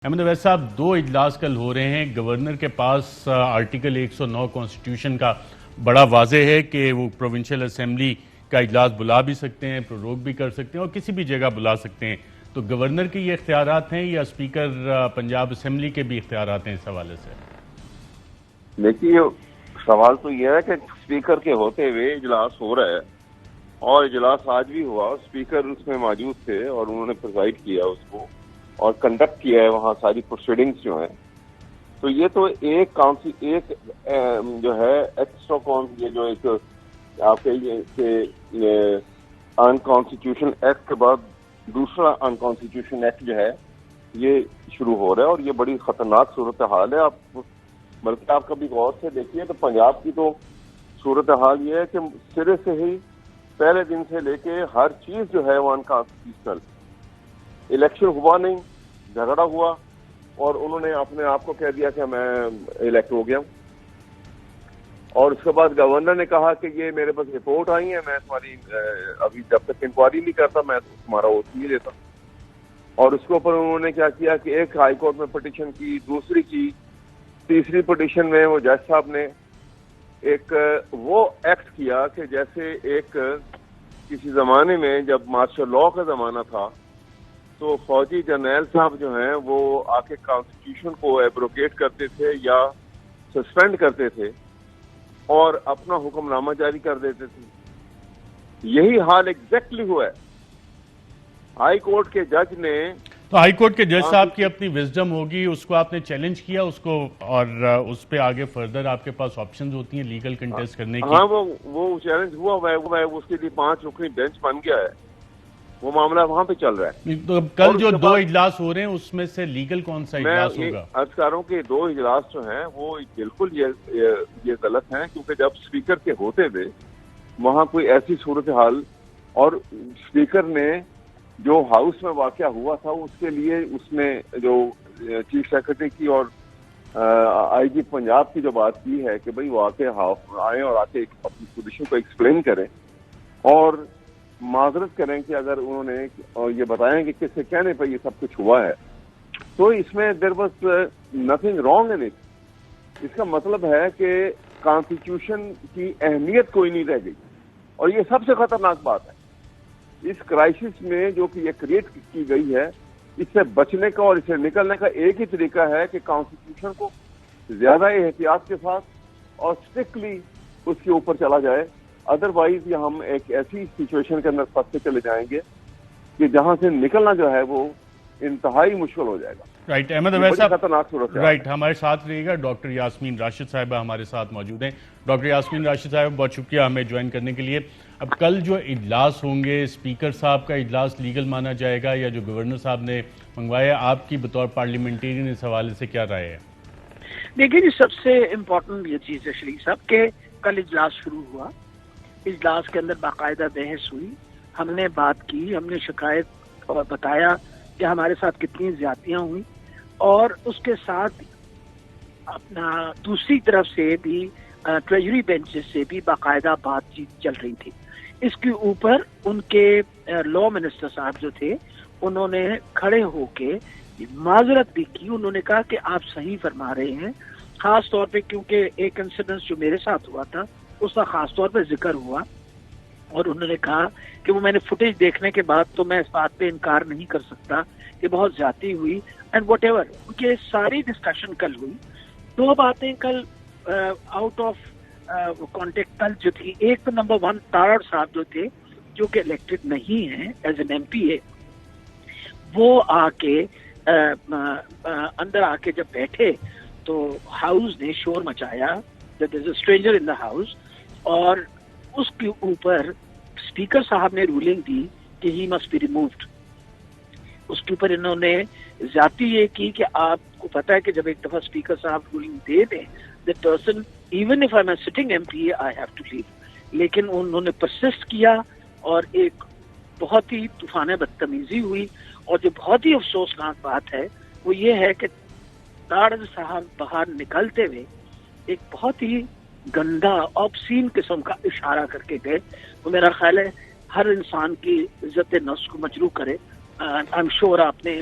احمد اویس صاحب، دو اجلاس کل ہو رہے ہیں۔ گورنر کے پاس آرٹیکل 109 کانسٹیٹیوشن کا بڑا واضح ہے کہ وہ پروونشل اسمبلی کا اجلاس بلا بھی سکتے ہیں، پروروگ بھی کر سکتے ہیں اور کسی بھی جگہ بلا سکتے ہیں۔ تو گورنر کے یہ اختیارات ہیں یا اسپیکر پنجاب اسمبلی کے بھی اختیارات ہیں اس حوالے سے؟ دیکھیے، سوال تو یہ ہے کہ اسپیکر کے ہوتے ہوئے اجلاس ہو رہا ہے اور اجلاس آج بھی ہوا، اسپیکر اس میں موجود تھے اور انہوں نے پریزائڈ کیا اس کو اور کنڈکٹ کیا ہے وہاں ساری پروسیڈنگز جو ہیں۔ تو یہ تو ایک جو ہے ایکسٹرا یہ جو ایک آپ کہ انکانسٹیٹیوشن ایکٹ کے بعد دوسرا انکانسٹیٹیوشن ایکٹ جو ہے یہ شروع ہو رہا ہے اور یہ بڑی خطرناک صورتحال ہے۔ بلکہ آپ کبھی غور سے دیکھیے تو پنجاب کی تو صورتحال یہ ہے کہ سرے سے ہی پہلے دن سے لے کے ہر چیز جو ہے وہ انکانسٹیٹیوشنل، الیکشن ہوا نہیں، جھگڑا ہوا اور انہوں نے اپنے آپ کو کہہ دیا کہ میں الیکٹ ہو گیا ہوں، اور اس کے بعد گورنر نے کہا کہ یہ میرے پاس رپورٹ آئی ہے، میں تمہاری ابھی جب تک انکوائری نہیں کرتا میں تمہارا ووٹ نہیں دیتا۔ اور اس کے اوپر انہوں نے کیا کیا کہ ایک ہائی کورٹ میں پٹیشن کی، دوسری کی، تیسری پٹیشن میں وہ جج صاحب نے ایک وہ ایکٹ کیا کہ جیسے ایک کسی زمانے میں جب مارشل لاء کا زمانہ تھا تو فوجی جرنیل صاحب جو ہیں وہ آ کے کانسٹیٹیوشن کو ایبروگیٹ کرتے تھے یا سسپینڈ کرتے تھے اور اپنا حکم نامہ جاری کر دیتے تھے۔ یہی حال ایگزیکٹلی ہوا ہے۔ ہائی کورٹ کے جج نے تو ہائی کورٹ کے جج صاحب کی اپنی وزڈم ہوگی، اس کو آپ نے چیلنج کیا اس کو، اور اس پہ آگے فردر آپ کے پاس آپشنز ہوتی ہیں لیگل کنٹیسٹ کرنے کی؟ ہاں، وہ چیلنج ہوا ہے، اس کے لیے 5 رکنی بینچ بن گیا ہے، وہ معاملہ وہاں پہ چل رہا ہے۔ تو کل جو دو اجلاس ہو رہے ہیں اس میں سے لیگل کون سا اجلاس ہوگا؟ میں عرض کر رہا ہوں کہ 2 اجلاس جو ہیں وہ بالکل یہ غلط ہیں، کیونکہ جب اسپیکر کے ہوتے ہوئے وہاں کوئی ایسی صورتحال، اور اسپیکر نے جو ہاؤس میں واقعہ ہوا تھا اس کے لیے اس نے جو چیف سیکرٹری کی اور آئی جی پنجاب کی جو بات کی ہے کہ بھئی وہ آئیں اور آ کے اپنی پوزیشن کو ایکسپلین کریں اور معذرت کریں کہ اگر انہوں نے اور یہ بتائیں کہ کس سے کہنے پہ یہ سب کچھ ہوا ہے، تو اس میں there was nothing wrong in it. اس کا مطلب ہے کہ کانسٹیٹیوشن کی اہمیت کوئی نہیں رہ گئی، اور یہ سب سے خطرناک بات ہے اس کرائسس میں جو کہ یہ کریٹ کی گئی ہے۔ اس سے بچنے کا اور اس سے نکلنے کا ایک ہی طریقہ ہے کہ کانسٹیٹیوشن کو زیادہ احتیاط کے ساتھ اور اسٹرکٹلی اس کے اوپر چلا جائے، ادروائز یہ ہم ایک ایسی سچویشن کے اندر پھنستے چلے جائیں گے کہ جہاں سے نکلنا جو ہے وہ انتہائی مشکل ہو جائے گا۔ رائٹ، احمد اویس صاحب، خطرناک صورت ہے۔ رائٹ، ہمارے ساتھ رہیے گا۔ ڈاکٹر یاسمین راشد صاحبہ ہمارے ساتھ موجود ہیں۔ ڈاکٹر یاسمین راشد صاحب، بہت شکریہ ہمیں جوائن کرنے کے لیے۔ اب کل جو اجلاس ہوں گے، اسپیکر صاحب کا اجلاس لیگل مانا جائے گا یا جو گورنر صاحب نے منگوایا؟ آپ کی بطور پارلیمنٹیرین اس حوالے سے کیا رائے ہے؟ دیکھیے جی، سب سے امپورٹنٹ یہ چیز ہے شریف صاحب کہ کل اجلاس شروع ہوا، اجلاس کے اندر باقاعدہ بحث ہوئی، ہم نے بات کی، ہم نے شکایت اور بتایا کہ ہمارے ساتھ کتنی زیادتیاں ہوئی، اور اس کے ساتھ اپنا دوسری طرف سے بھی ٹریجری بینچز سے بھی باقاعدہ بات چیت چل رہی تھی۔ اس کے اوپر ان کے لا منسٹر صاحب جو تھے انہوں نے کھڑے ہو کے معذرت بھی کی، انہوں نے کہا کہ آپ صحیح فرما رہے ہیں، خاص طور پہ کیونکہ ایک انسیڈنس جو میرے ساتھ ہوا تھا اس کا خاص طور پہ ذکر ہوا، اور انہوں نے کہا کہ وہ میں نے فوٹیج دیکھنے کے بعد تو میں اس بات پہ انکار نہیں کر سکتا کہ بہت زیادتی ہوئی اینڈ واٹ ایور، کیونکہ ساری ڈسکشن کل ہوئی۔ 2 باتیں کل آؤٹ آف کانٹیکٹ کل جو تھی، ایک تو نمبر 1 تارڑ صاحب جو تھے جو کہ الیکٹڈ نہیں ہیں ایز این ایم پی اے، وہ آ کے اندر آ کے جب بیٹھے تو ہاؤس نے شور مچایا that is a stranger in the house, اور اس کے اوپر اسپیکر صاحب نے رولنگ دی کہ ہی مسٹ بی ریمووڈ۔ اس کے اوپر انہوں نے زیادتی یہ کی کہ آپ کو پتا ہے کہ جب ایک دفعہ اسپیکر صاحب رولنگ دے دیں the person even if I'm a sitting MP I have to leave، لیکن انہوں نے پرسسٹ کیا اور ایک بہت ہی طوفان بدتمیزی ہوئی، اور جو بہت ہی افسوسناک بات ہے وہ یہ ہے کہ تارڑ صاحب باہر نکلتے ہوئے ایک بہت ہی گندا آبسین قسم کا اشارہ کر کے گئے۔ وہ میرا خیال ہے ہر انسان کی عزت نفس کو مجروح کرے۔ I'm sure آپ نے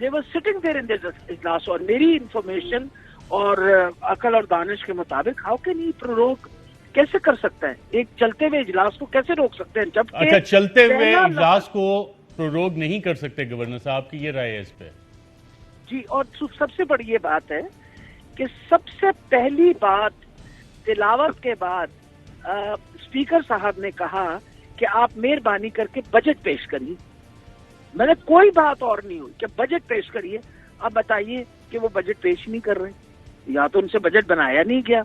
they were sitting there in this اجلاس, اور میری انفارمیشن اور عقل اور دانش کے مطابق how can he prorogue کیسے کر سکتا ہے, ایک چلتے ہوئے اجلاس کو کیسے روک سکتے ہیں جب اچھا چلتے ہوئے اجلاس کو پروروگ نہیں کر سکتے گورنر صاحب کی یہ رائے ہے اس پہ؟ جی, اور سب سے بڑی یہ بات ہے کہ سب سے پہلی بات تلاوت کے بعد اسپیکر صاحب نے کہا کہ آپ مہربانی کر کے بجٹ پیش کریے. میں نے کوئی بات اور نہیں ہوئی کہ بجٹ پیش کریے. اب بتائیے کہ وہ بجٹ پیش نہیں کر رہے, یا تو ان سے بجٹ بنایا نہیں گیا,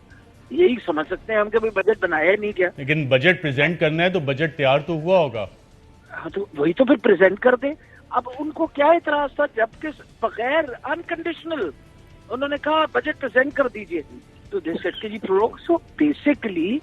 یہی سمجھ سکتے ہیں ہم کہ بجٹ بنایا نہیں گیا. لیکن بجٹ پریزنٹ کرنا ہے تو بجٹ تیار تو ہوا ہوگا. ہاں تو وہی تو پھر پریزنٹ کر دیں. اب ان کو کیا اعتراض تھا جبکہ بغیر انکنڈیشنل انہوں نے کہا بجٹ پریزنٹ کر دیجئے, تو دے سیڈ کہ جی پروگ. So basically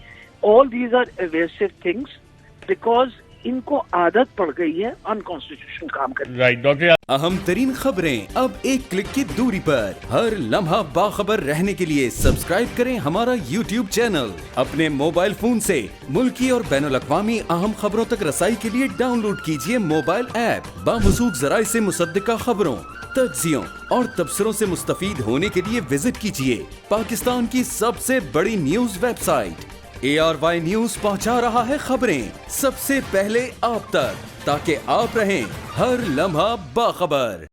all these are evasive things because ان کو عادت پڑ گئی ہے انکانسٹیٹیوشنل کام کرنے. Right doctor. اہم ترین خبریں اب ایک کلک کی دوری پر. ہر لمحہ باخبر رہنے کے لیے سبسکرائب کریں ہمارا YouTube چینل. اپنے موبائل فون سے ملکی اور بین الاقوامی اہم خبروں تک رسائی کے لیے ڈاؤن لوڈ کیجیے موبائل ایپ. باموثوق ذرائع سے مصدقہ خبروں, تجزیوں اور تبصروں سے مستفید ہونے کے لیے وزٹ کیجیے پاکستان کی سب سے بڑی news website. ARY news پہنچا رہا ہے خبریں سب سے پہلے آپ تک, تاکہ آپ رہیں ہر لمحہ باخبر.